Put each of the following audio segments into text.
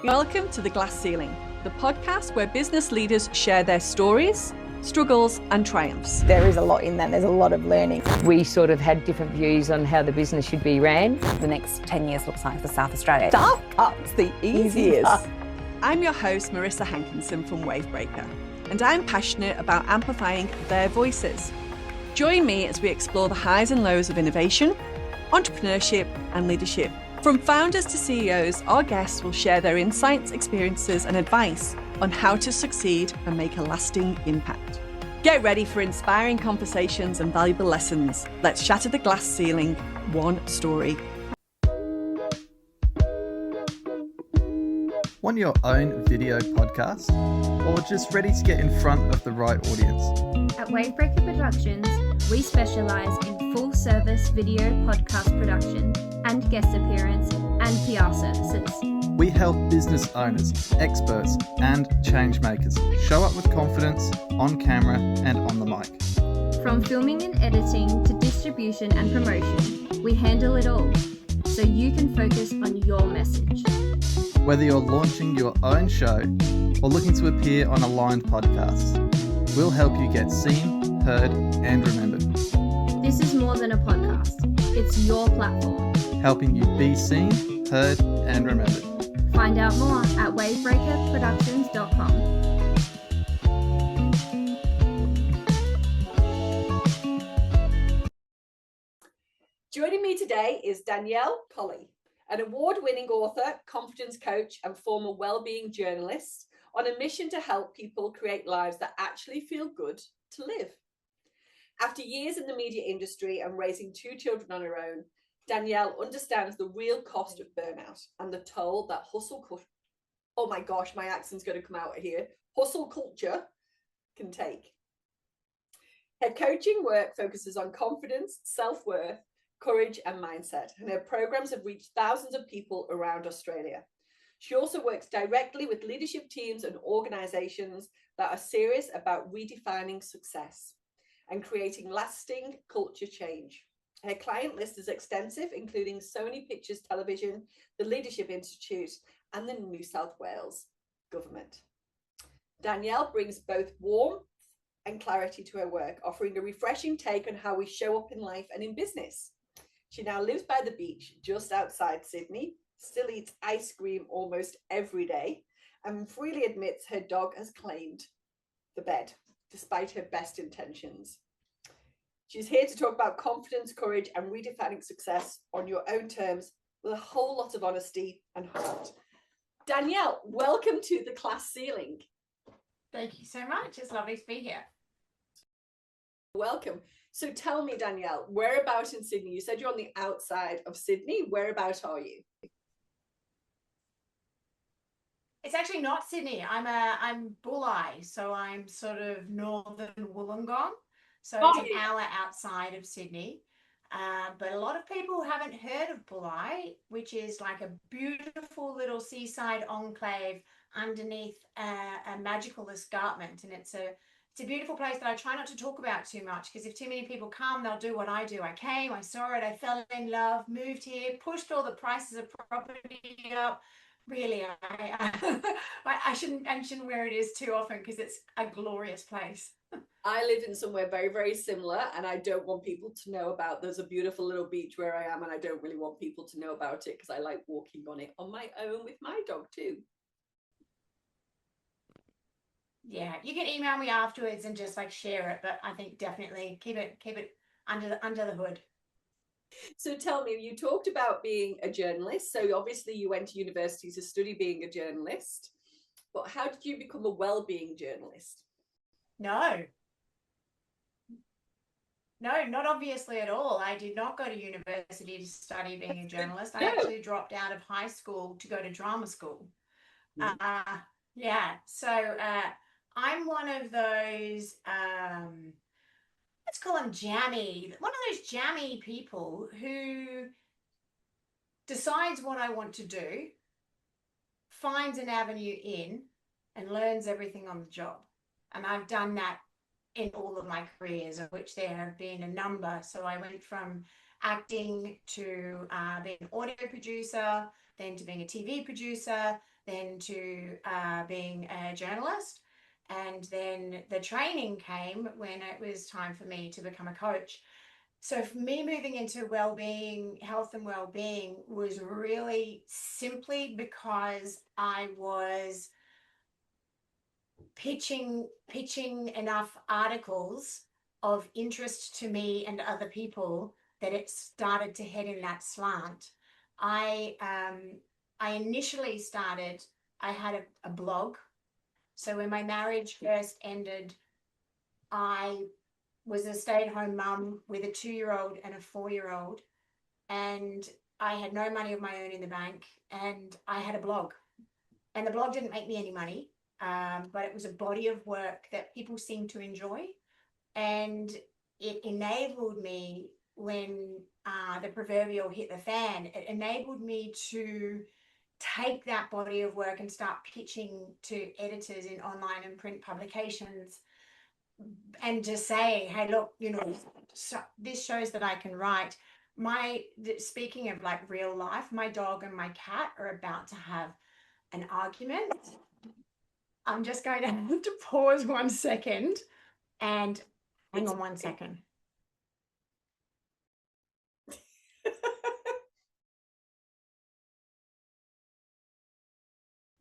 Welcome to The Glass Ceiling, the podcast where business leaders share their stories, struggles and triumphs. There is a lot in that. There's a lot of learning. We sort of had different views on how the business should be ran. The next 10 years looks like for South Australia. Startup's the easiest. I'm your host, Marissa Hankinson from Wavebreaker, and I'm passionate about amplifying their voices. Join me as we explore the highs and lows of innovation, entrepreneurship and leadership. From founders to CEOs, our guests will share their insights, experiences and advice on how to succeed and make a lasting impact. Get ready for inspiring conversations and valuable lessons. Let's shatter the glass ceiling, one story. Want your own video podcast? Or just ready to get in front of the right audience? At Wavebreaker Productions, we specialise in full-service video podcast production and guest appearance and PR services. We help business owners, experts, and change makers show up with confidence on camera and on the mic. From filming and editing to distribution and promotion, we handle it all, so you can focus on your message. Whether you're launching your own show or looking to appear on aligned podcasts, we'll help you get seen, heard, and remembered. This is more than a podcast. It's your platform. Helping you be seen, heard, and remembered. Find out more at wavebreakerproductions.com. Joining me today is Danielle Colley, an award-winning author, confidence coach, and former wellbeing journalist on a mission to help people create lives that actually feel good to live. After years in the media industry and raising 2 children on her own, Danielle understands the real cost of burnout and the toll that hustle culture can take. Her coaching work focuses on confidence, self-worth, courage and mindset, and her programs have reached thousands of people around Australia. She also works directly with leadership teams and organizations that are serious about redefining success and creating lasting culture change. Her client list is extensive, including Sony Pictures Television, the Leadership Institute, and the New South Wales government. Danielle brings both warmth and clarity to her work, offering a refreshing take on how we show up in life and in business. She now lives by the beach just outside Sydney, still eats ice cream almost every day, and freely admits her dog has claimed the bed, despite her best intentions. She's here to talk about confidence, courage, and redefining success on your own terms with a whole lot of honesty and heart. Danielle, welcome to The Glass Ceiling. Thank you so much. It's lovely to be here. Welcome. So tell me, Danielle, whereabouts in Sydney? You said you're on the outside of Sydney. Whereabouts are you? It's actually not Sydney. I'm Bulli, so I'm sort of northern Wollongong. So it's an hour outside of Sydney. But a lot of people haven't heard of Bulli, which is like a beautiful little seaside enclave underneath a magical escarpment. And it's a beautiful place that I try not to talk about too much, because if too many people come, they'll do what I do. I came, I saw it, I fell in love, moved here, pushed all the prices of property up. Really, I shouldn't mention where it is too often because it's a glorious place. I live in somewhere very, very similar, and I don't want people to know about. There's a beautiful little beach where I am, and I don't really want people to know about it because I like walking on it on my own with my dog too. Yeah, you can email me afterwards and just like share it, but I think definitely keep it under the hood. So tell me, you talked about being a journalist. So obviously you went to university to study being a journalist, but how did you become a well-being journalist? No, not obviously at all. I did not go to university to study being a journalist. I actually dropped out of high school to go to drama school. So I'm one of those, let's call them one of those jammy people who decides what I want to do, finds an avenue in, and learns everything on the job. And I've done that in all of my careers, of which there have been a number. So I went from acting to being an audio producer, then to being a TV producer, then to being a journalist. And then the training came when it was time for me to become a coach. So for me, moving into wellbeing, health and wellbeing was really simply because I was pitching enough articles of interest to me and other people that it started to head in that slant. I initially started, I had a blog. So when my marriage first ended, I was a stay-at-home mum with a 2-year-old and a 4-year-old, and I had no money of my own in the bank, and I had a blog. And the blog didn't make me any money, but it was a body of work that people seemed to enjoy. And it enabled me, when the proverbial hit the fan, it enabled me to take that body of work and start pitching to editors in online and print publications, and just saying, hey, look, so this shows that I can write. Speaking of like real life, my dog and my cat are about to have an argument. I'm just going to have to pause 1 second and hang on 1 second.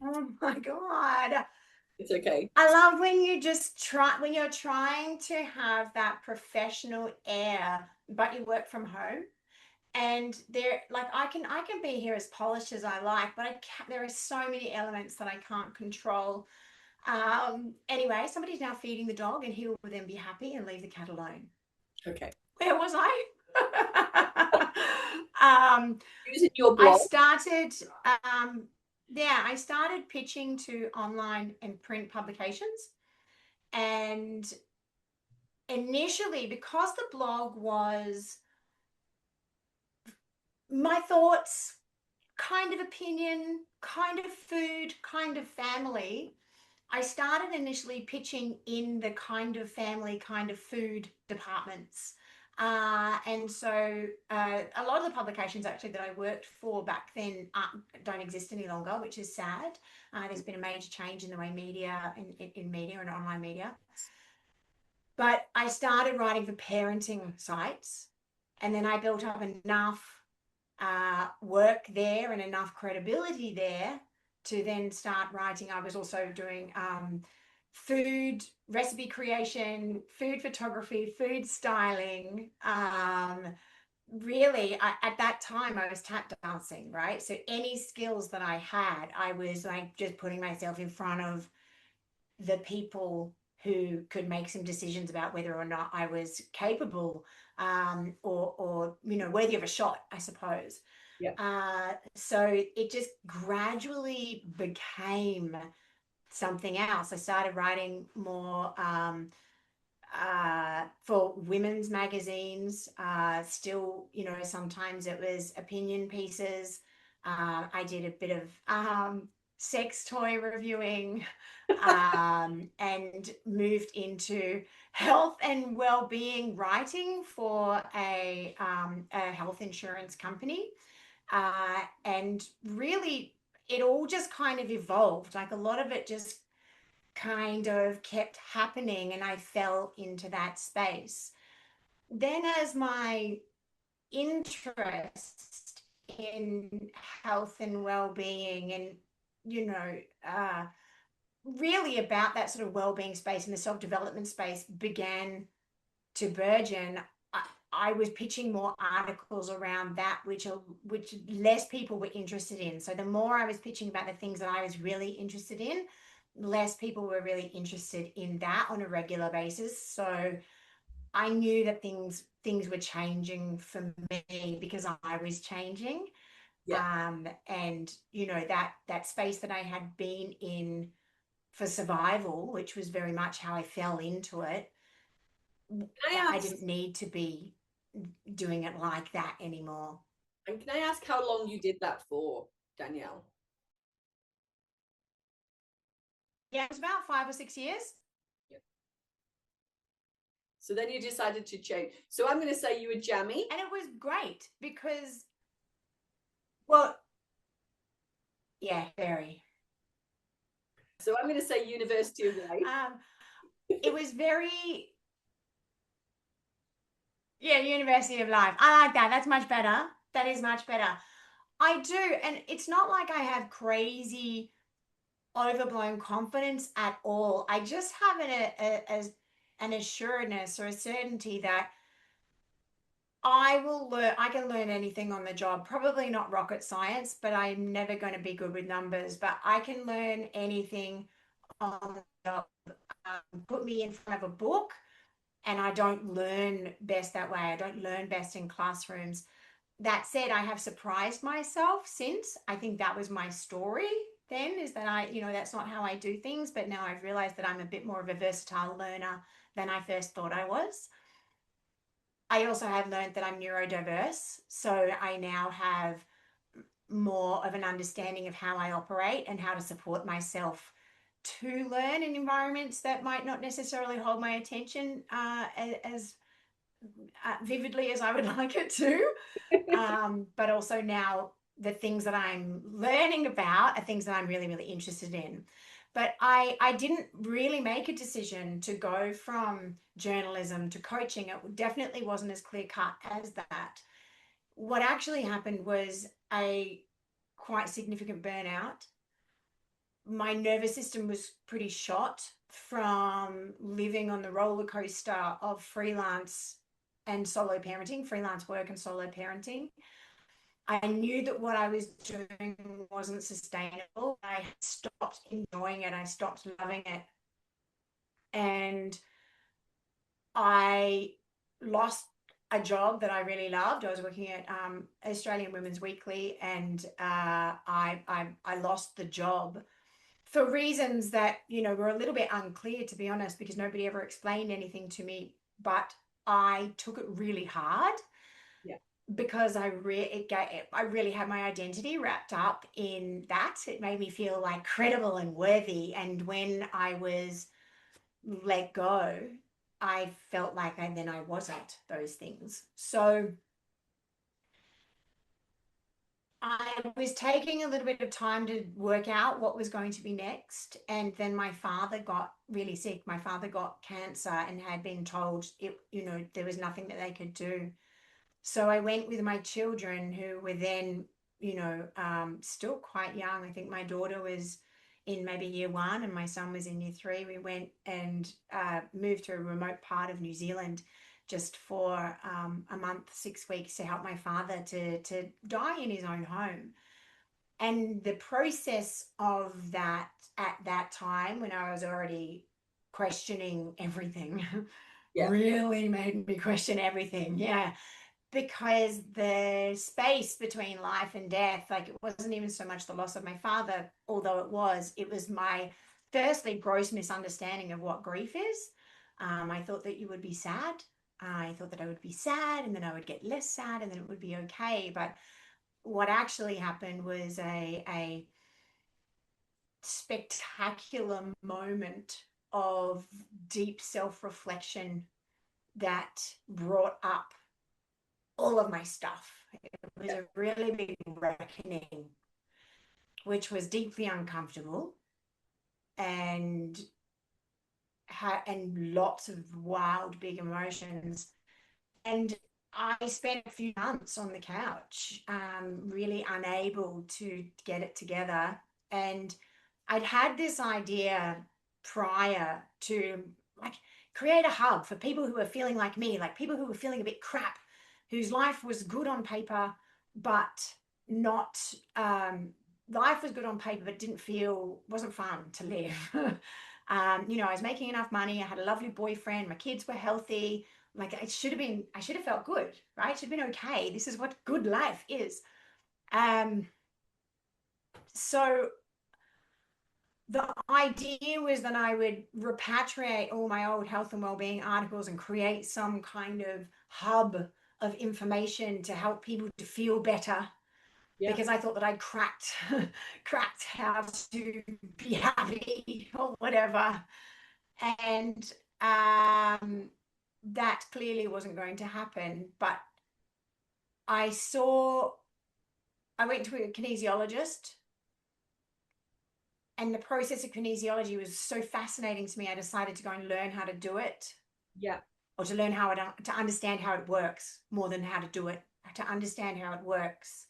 Oh my God. It's okay. I love when you when you're trying to have that professional air, but you work from home. And there, like, I can be here as polished as I like, but there are so many elements that I can't control. Anyway, somebody's now feeding the dog, and he will then be happy and leave the cat alone. Okay. Where was I? Using your blog. I started pitching to online and print publications. And initially, because the blog was my thoughts, kind of opinion, kind of food, kind of family, I started initially pitching in the kind of family, kind of food departments. And so a lot of the publications actually that I worked for back then don't exist any longer, which is sad. There's been a major change in the way media, in media and online media. But I started writing for parenting sites, and then I built up enough work there and enough credibility there to then start writing. I was also doing food recipe creation, food photography, food styling. Really, at that time, I was tap dancing, right? So any skills that I had, I was like just putting myself in front of the people who could make some decisions about whether or not I was capable or worthy of a shot, I suppose. Yeah. So it just gradually became something else. I started writing more for women's magazines. Still, sometimes it was opinion pieces. I did a bit of sex toy reviewing, and moved into health and well-being writing for a health insurance company. And really, it all just kind of evolved. Like a lot of it just kind of kept happening, and I fell into that space. Then as my interest in health and well-being and, really about that sort of well-being space and the self-development space began to burgeon, I was pitching more articles around that, which less people were interested in. So the more I was pitching about the things that I was really interested in, less people were really interested in that on a regular basis. So I knew that things were changing for me because I was changing. Yeah. And that space that I had been in for survival, which was very much how I fell into it, I didn't need to be doing it like that anymore. And can I ask how long you did that for, Danielle? Yeah, it was about 5 or 6 years. Yeah. So then you decided to change. So I'm going to say you were jammy. And it was great because, well, yeah, very. So I'm going to say University of Life. It was very, yeah, University of Life. I like that. That's much better. That is much better. I do. And it's not like I have crazy overblown confidence at all. I just have an assuredness or a certainty that I can learn anything on the job. Probably not rocket science, but I'm never going to be good with numbers. But I can learn anything on the job. Put me in front of a book, and I don't learn best that way. I don't learn best in classrooms. That said, I have surprised myself since. I think that was my story then, is that that's not how I do things. But now I've realized that I'm a bit more of a versatile learner than I first thought I was. I also have learned that I'm neurodiverse. So I now have more of an understanding of how I operate and how to support myself to learn in environments that might not necessarily hold my attention as vividly as I would like it to. But also now the things that I'm learning about are things that I'm really, really interested in. But I didn't really make a decision to go from journalism to coaching. It definitely wasn't as clear cut as that. What actually happened was a quite significant burnout. My nervous system was pretty shot from living on the roller coaster of freelance and solo parenting, freelance work and solo parenting. I knew that what I was doing wasn't sustainable. I stopped enjoying it. I stopped loving it. And I lost a job that I really loved. I was working at Australian Women's Weekly, and I lost the job for reasons that, were a little bit unclear, to be honest, because nobody ever explained anything to me. But I took it really hard. Because I really had my identity wrapped up in that. It made me feel like credible and worthy. And when I was let go, I felt like I wasn't those things. So I was taking a little bit of time to work out what was going to be next. And then my father got really sick. My father got cancer and had been told there was nothing that they could do. So I went with my children, who were then, still quite young. I think my daughter was in maybe year 1 and my son was in year 3. We went and moved to a remote part of New Zealand just for a month, 6 weeks, to help my father to die in his own home. And the process of that at that time, when I was already questioning everything, really made me question everything. Yeah. Because the space between life and death, like, it wasn't even so much the loss of my father, although it was my firstly gross misunderstanding of what grief is. I thought that you would be sad. I thought that I would be sad and then I would get less sad and then it would be okay. But what actually happened was a spectacular moment of deep self-reflection that brought up all of my stuff. It was a really big reckoning, which was deeply uncomfortable and lots of wild, big emotions. And I spent a few months on the couch, really unable to get it together. And I'd had this idea prior to, like, create a hub for people who were feeling like me, like people who were feeling a bit crap, whose life was good on paper, but not, life was good on paper, but wasn't fun to live. I was making enough money. I had a lovely boyfriend. My kids were healthy. Like, I should have felt good, right? It should have been okay. This is what good life is. So the idea was that I would repatriate all my old health and wellbeing articles and create some kind of hub of information to help people to feel better. Because I thought that I'd cracked how to be happy or whatever. And that clearly wasn't going to happen. But I went to a kinesiologist And the process of kinesiology was so fascinating to me. I decided to go and learn how to do it. Yeah. Or to learn how to understand how it works more than how to do it, to understand how it works.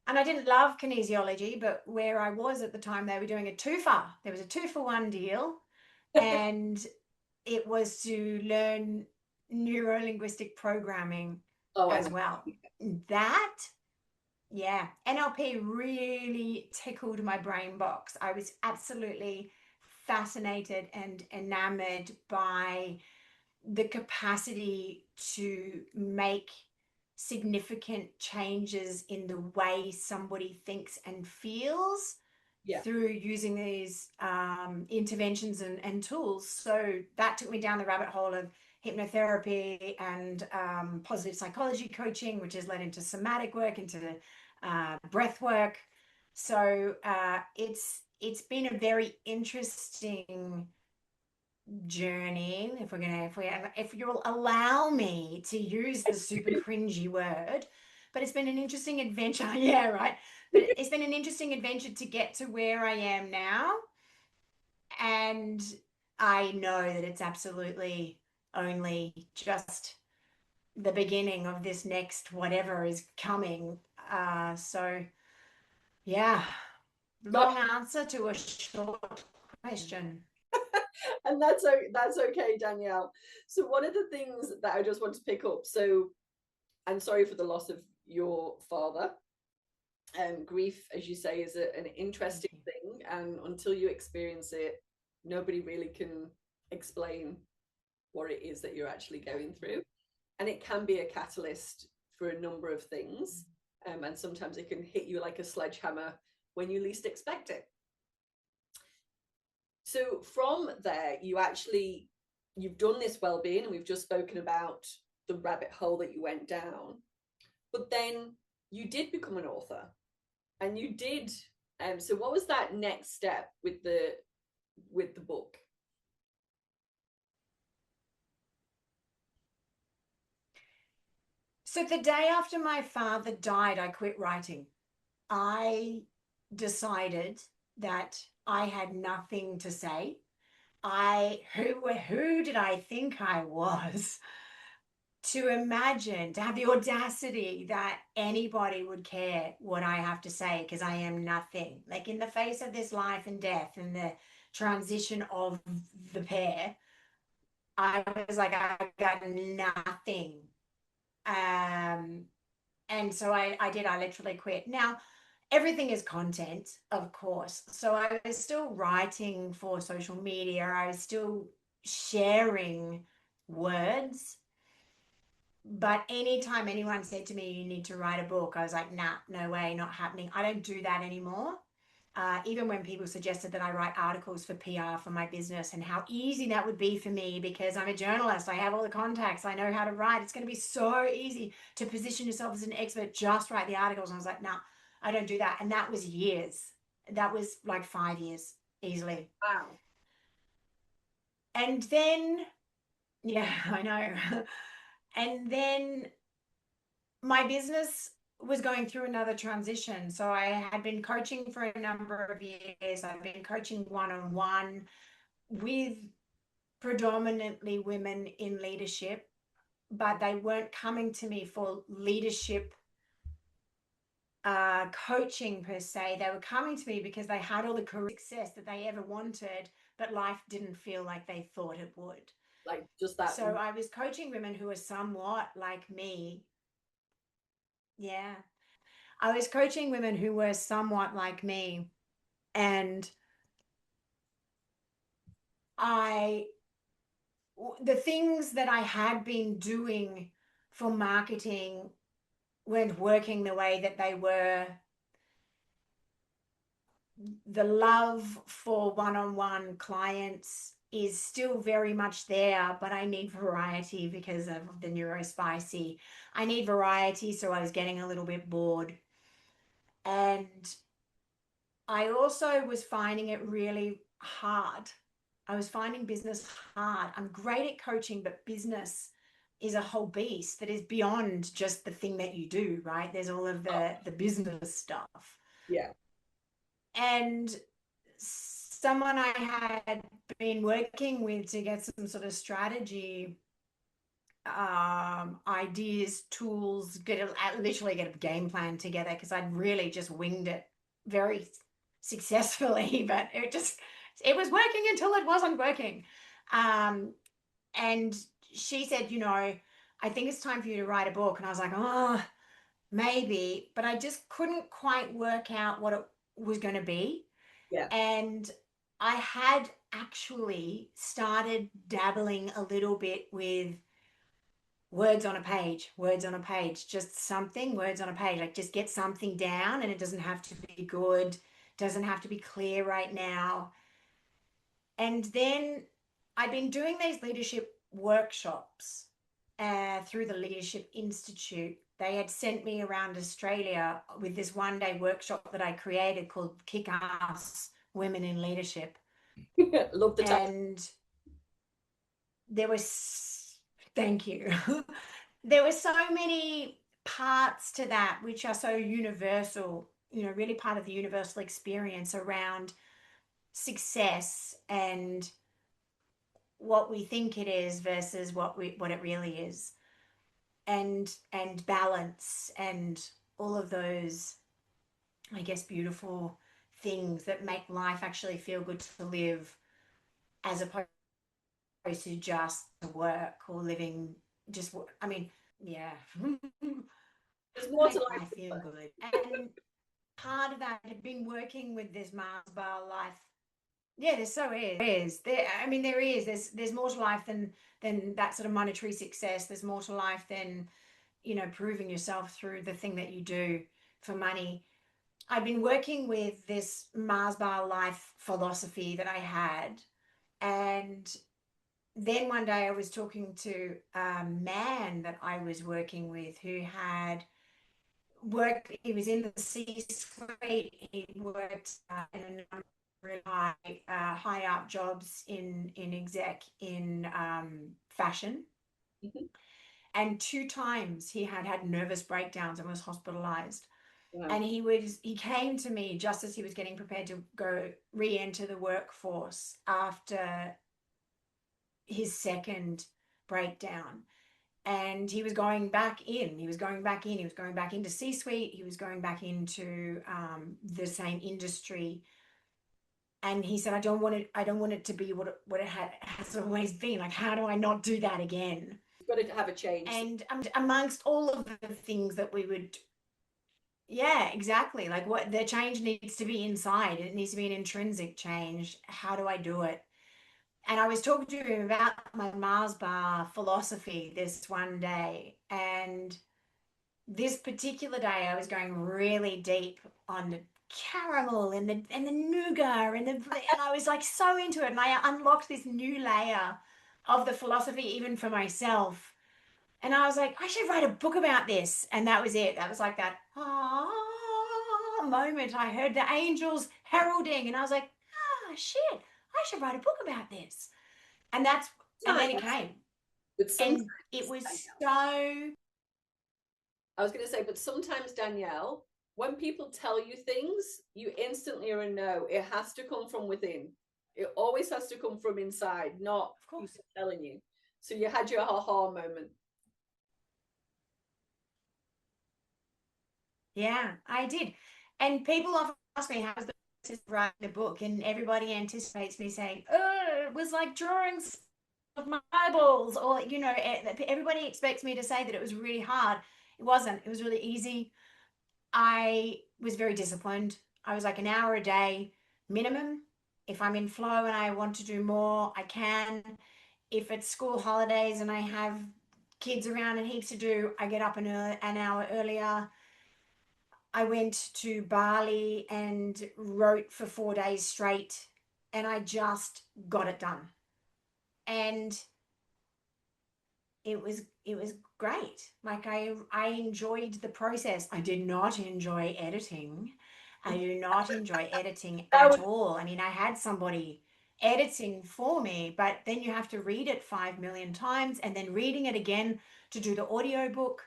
And I didn't love kinesiology, but where I was at the time, they were doing a twofer. There was a 2-for-1 deal, and it was to learn neuro-linguistic programming as well. That, yeah, NLP really tickled my brain box. I was absolutely fascinated and enamored by the capacity to make significant changes in the way somebody thinks and feels through using these interventions and tools. So that took me down the rabbit hole of hypnotherapy and positive psychology coaching, which has led into somatic work, into breath work. So it's been a very interesting journey, if you'll allow me to use the super cringy word, but it's been an interesting adventure. Yeah, right. But it's been an interesting adventure to get to where I am now, and I know that it's absolutely only just the beginning of this next whatever is coming. So yeah, long answer to a short question. And that's okay, Danielle. So one of the things that I just want to pick up, so I'm sorry for the loss of your father. Grief, as you say, is an interesting thing, and until you experience it, nobody really can explain what it is that you're actually going through. And it can be a catalyst for a number of things, and sometimes it can hit you like a sledgehammer when you least expect it. So from there, you've done this wellbeing, and we've just spoken about the rabbit hole that you went down, but then you did become an author, and you did. So what was that next step with the book? So the day after my father died, I quit writing. I decided that I had nothing to say. Who did I think I was to imagine, to have the audacity that anybody would care what I have to say, because I am nothing. Like, in the face of this life and death and the transition of the pair, I was like, I got nothing. And so I literally quit. Now, everything is content, of course. So I was still writing for social media. I was still sharing words. But anytime anyone said to me, you need to write a book, I was like, nah, no way, not happening. I don't do that anymore. Even when people suggested that I write articles for PR for my business, and how easy that would be for me because I'm a journalist, I have all the contacts, I know how to write. It's going to be so easy to position yourself as an expert, just write the articles. And I was like, nah, I don't do that. And that was years. That was like 5 years easily. Wow. And then, yeah, I know. And then my business was going through another transition. So I had been coaching for a number of years. I've been coaching one-on-one with predominantly women in leadership, but they weren't coming to me for leadership coaching per se. They were coming to me because they had all the career success that they ever wanted, but life didn't feel like they thought it would. Like, just that. So I was coaching women who were somewhat like me. Yeah. I was coaching women who were somewhat like me, and the things that I had been doing for marketing weren't working the way that they were. The love for one-on-one clients is still very much there, but I need variety because of the neurospicy. I need variety, so I was getting a little bit bored. And I also was finding it really hard. I was finding business hard. I'm great at coaching, but business is a whole beast that is beyond just the thing that you do, right? There's all of the business stuff. Yeah. And someone I had been working with to get some sort of strategy, ideas, tools, literally get a game plan together, because I'd really just winged it very successfully, but it was working until it wasn't working. And she said, I think it's time for you to write a book. And I was like, oh, maybe, but I just couldn't quite work out what it was going to be. Yeah. And I had actually started dabbling a little bit with words on a page, just something, words on a page, like just get something down, and it doesn't have to be good, doesn't have to be clear right now. And then I've been doing these leadership workshops through the Leadership Institute. They had sent me around Australia with this one-day workshop that I created called Kick-Ass Women in Leadership. Love the title. And there was, thank you. There were so many parts to that which are so universal, really part of the universal experience around success and what we think it is versus what it really is, and balance, and all of those, I guess, beautiful things that make life actually feel good to live, as opposed to just work or living just work. I mean, yeah. There's more to life. I feel good. And part of that had been working with this Mars bar life. Yeah, there so is. There is. There's more to life than that sort of monetary success. There's more to life than, proving yourself through the thing that you do for money. I've been working with this Mars bar life philosophy that I had, and then one day I was talking to a man that I was working with who had worked. He was in the C-suite. He worked in a number really high up jobs in exec in fashion. Mm-hmm. And 2 times he had nervous breakdowns and was hospitalized. Wow. And he came to me just as he was getting prepared to go re-enter the workforce after his second breakdown. And he was going back in. He was going back into C-suite. He was going back into the same industry. And he said, I don't want it to be what it has always been. Like, how do I not do that again? You've got to have a change. And amongst all of the things that we would, yeah, exactly. Like, what the change needs to be inside. It needs to be an intrinsic change. How do I do it? And I was talking to him about my Mars bar philosophy this one day. And this particular day, I was going really deep on the caramel and the nougat and I was like so into it, and I unlocked this new layer of the philosophy even for myself. And I was like, I should write a book about this. And that was it. That was like that moment. I heard the angels heralding, and I was like, shit, I should write a book about this. And then it came. And it was so. I was going to say, but sometimes, Danielle, when people tell you things, you instantly are a no. It has to come from within. It always has to come from inside, not people telling you. So you had your aha moment. Yeah, I did. And people often ask me, how's the process of writing the book? And everybody anticipates me saying, oh, it was like drawings of my eyeballs. Or, everybody expects me to say that it was really hard. It wasn't. It was really easy. I was very disciplined. I was like an hour a day minimum. If I'm in flow and I want to do more, I can. If it's school holidays and I have kids around and heaps to do, I get up an hour earlier. I went to Bali and wrote for 4 days straight, and I just got it done. And it was great. Like I enjoyed the process. I did not enjoy editing. I do not enjoy editing at all. I mean, I had somebody editing for me, but then you have to read it 5 million times and then reading it again to do the audiobook.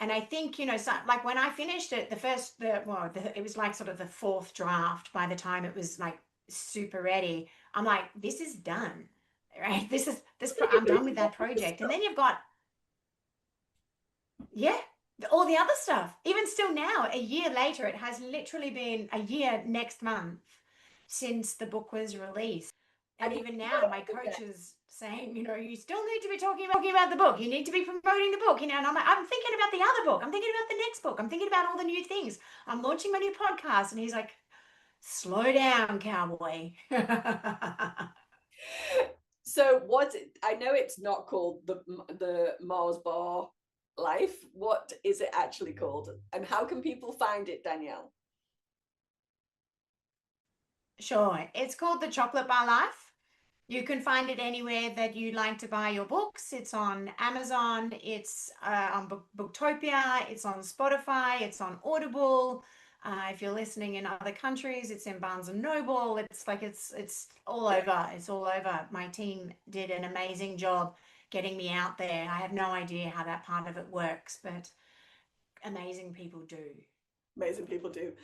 And I think, so, like when I finished it, it was like sort of the fourth draft by the time it was like super ready. I'm like, this is done, right? I'm done with that project. And then you've got, all the other stuff. Even still now, a year later, it has literally been a year next month since the book was released. And even now, my coach is saying, you still need to be talking about the book. You need to be promoting the book, And I'm like, I'm thinking about the other book. I'm thinking about the next book. I'm thinking about all the new things. I'm launching my new podcast. And he's like, slow down, cowboy. So I know it's not called the Mars Bar Life. What is it actually called? And how can people find it, Danielle? Sure. It's called The Chocolate Bar Life. You can find it anywhere that you like to buy your books. It's on Amazon. It's on Booktopia. It's on Spotify. It's on Audible. If you're listening in other countries, it's in Barnes & Noble. It's all over. It's all over. My team did an amazing job getting me out there. I have no idea how that part of it works, but amazing people do. Amazing people do.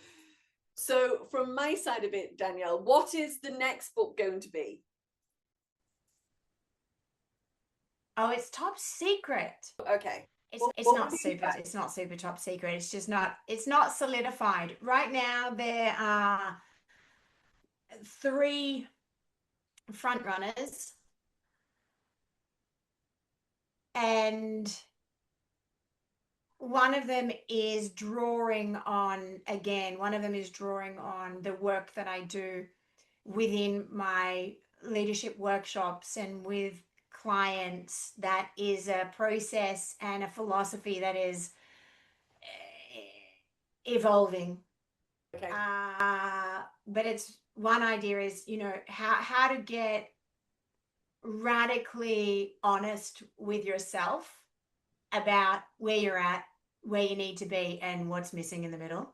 So from my side of it, Danielle, what is the next book going to be? Oh, it's top secret. Okay. It's not super top secret. It's just it's not solidified. Right now, there are 3 front runners. And one of them is drawing on the work that I do within my leadership workshops and with clients. That is a process and a philosophy that is evolving. Okay. But it's one idea is, how to get radically honest with yourself about where you're at, where you need to be, and what's missing in the middle.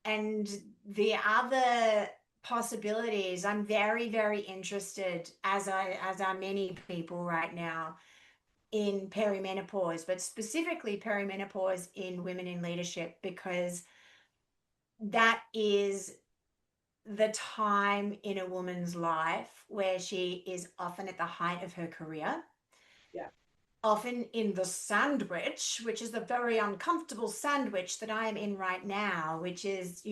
And the other possibilities, I'm very, very interested, as are many people right now, in perimenopause, but specifically perimenopause in women in leadership, because that is the time in a woman's life where she is often at the height of her career. Yeah. Often in the sandwich, which is the very uncomfortable sandwich that I am in right now, which is,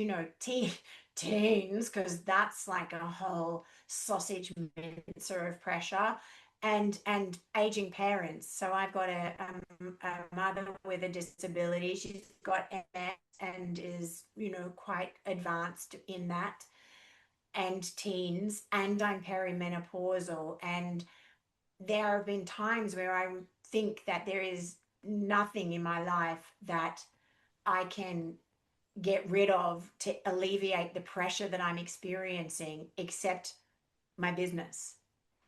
teens, because that's like a whole sausage mincer of pressure, and aging parents. So I've got a mother with a disability. She's got MS and is, quite advanced in that, and teens, and I'm perimenopausal. And there have been times where I think that there is nothing in my life that I can get rid of to alleviate the pressure that I'm experiencing, except my business.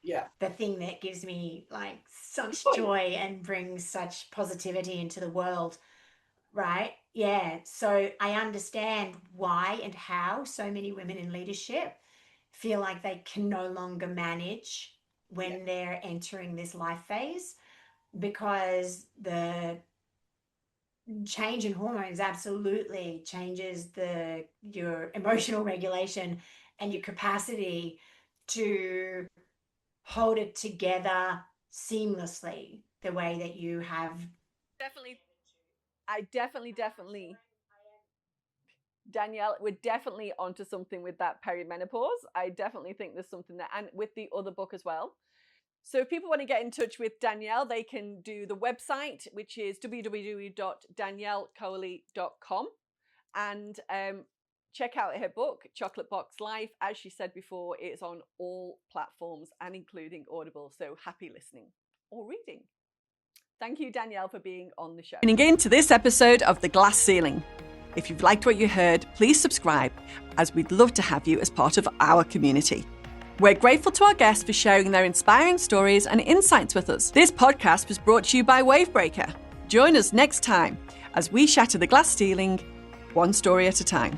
Yeah. The thing that gives me like such joy and brings such positivity into the world. Right? Yeah. So I understand why and how so many women in leadership feel like they can no longer manage when they're entering this life phase, because the change in hormones absolutely changes your emotional regulation and your capacity to hold it together seamlessly the way that you have. Definitely. Danielle, we're definitely onto something with that perimenopause. I definitely think there's something there, and with the other book as well. So if people want to get in touch with Danielle, they can do the website, which is www.daniellecolley.com, and check out her book, Chocolate Box Life. As she said before, it's on all platforms and including Audible. So happy listening or reading. Thank you, Danielle, for being on the show. Tuning in to this episode of The Glass Ceiling. If you've liked what you heard, please subscribe, as we'd love to have you as part of our community. We're grateful to our guests for sharing their inspiring stories and insights with us. This podcast was brought to you by Wavebreaker. Join us next time as we shatter the glass ceiling, one story at a time.